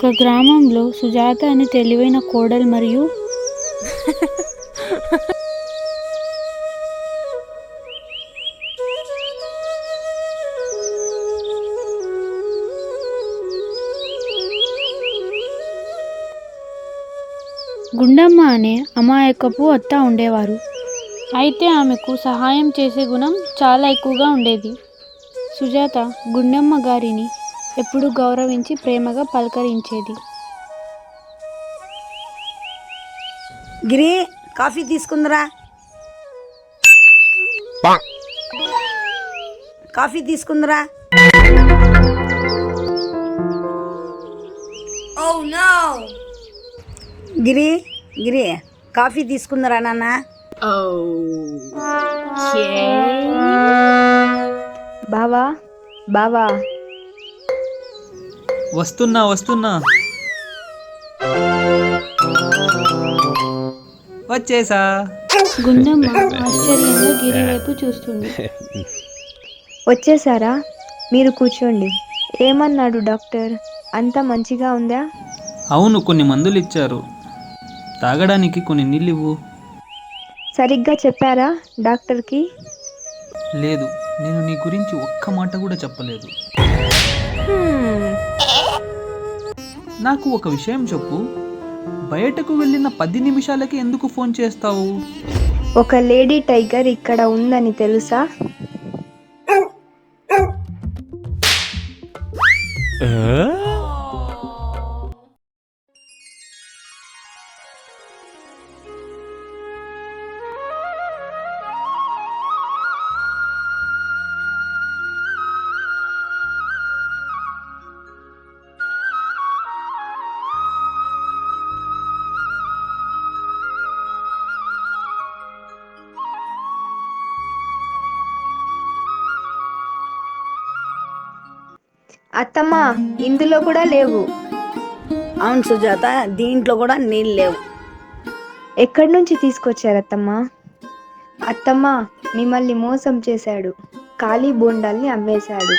ఒక గ్రామంలో సుజాత అనే తెలివైన కోడలు మరియు గుండమ్మ అనే అమాయకపు అత్త ఉండేవారు. అయితే ఆమెకు సహాయం చేసే గుణం చాలా ఎక్కువగా ఉండేది. సుజాత గుండమ్మ గారిని ఎప్పుడూ గౌరవించి ప్రేమగా పలకరించేది. గిరి, కాఫీ తీసుకుందిరా. కాఫీ తీసుకుందిరా. గిరి గిరి కాఫీ తీసుకుందిరా నాన్న. బావా బావా, వస్తున్నా వచ్చేసా. గుండమ్మ ఆశ్చర్యంగా గిరి వైపు చూస్తుంది. వచ్చేసారా? మీరు కూర్చోండి. ఏమన్నాడు డాక్టర్? అంతా మంచిగా ఉందా? అవును, కొన్ని మందులు ఇచ్చారు. తాగడానికి కొన్ని నీళ్ళు ఇవ్వు. సరిగ్గా చెప్పారా డాక్టర్కి? లేదు, నేను నీ గురించి ఒక్క మాట కూడా చెప్పలేదు. నాకు ఒక విషయం చెప్పు, బయటకు వెళ్ళిన 10 నిమిషాలకి ఎందుకు ఫోన్ చేస్తావు? ఒక లేడీ టైగర్ ఇక్కడ ఉందని తెలుసా? అత్తమ్మా, ఇందులో కూడా లేవు. అవును సుజాత, దీంట్లో కూడా నీళ్ళు లేవు. ఎక్కడి నుంచి తీసుకొచ్చారు అత్తమ్మా? అత్తమ్మా, మిమ్మల్ని మోసం చేశాడు. ఖాళీ బోండాల్ని అమ్మేశాడు.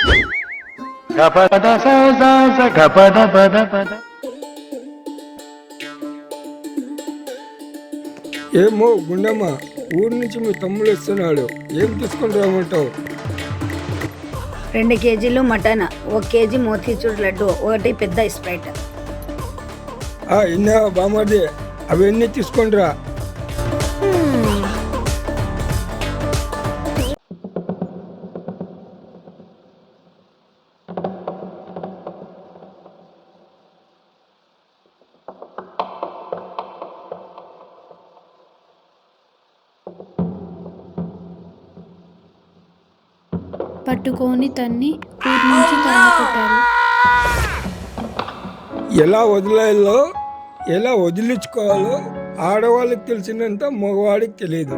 ఏమో గుండమ్మ, ఊరి నుంచి మీ తమ్ముడు వస్తున్నాడు. ఏం తీసుకొని రామంటావు? 2 కేజీలు మటన్, 1 కేజీ మోతీచూర్ లడ్డు, 1 పెద్ద స్ప్రైట్. ఇన్నా బామర్ది, అవన్నీ తీసుకొని రా. పట్టుకొని తన్ని ఊరి నుంచి తరిమికొట్టారు. ఎలా వదిలేయాలో, ఎలా వదిలించుకోవాలో ఆడవాళ్ళకి తెలిసినంత మగవాడికి తెలియదు.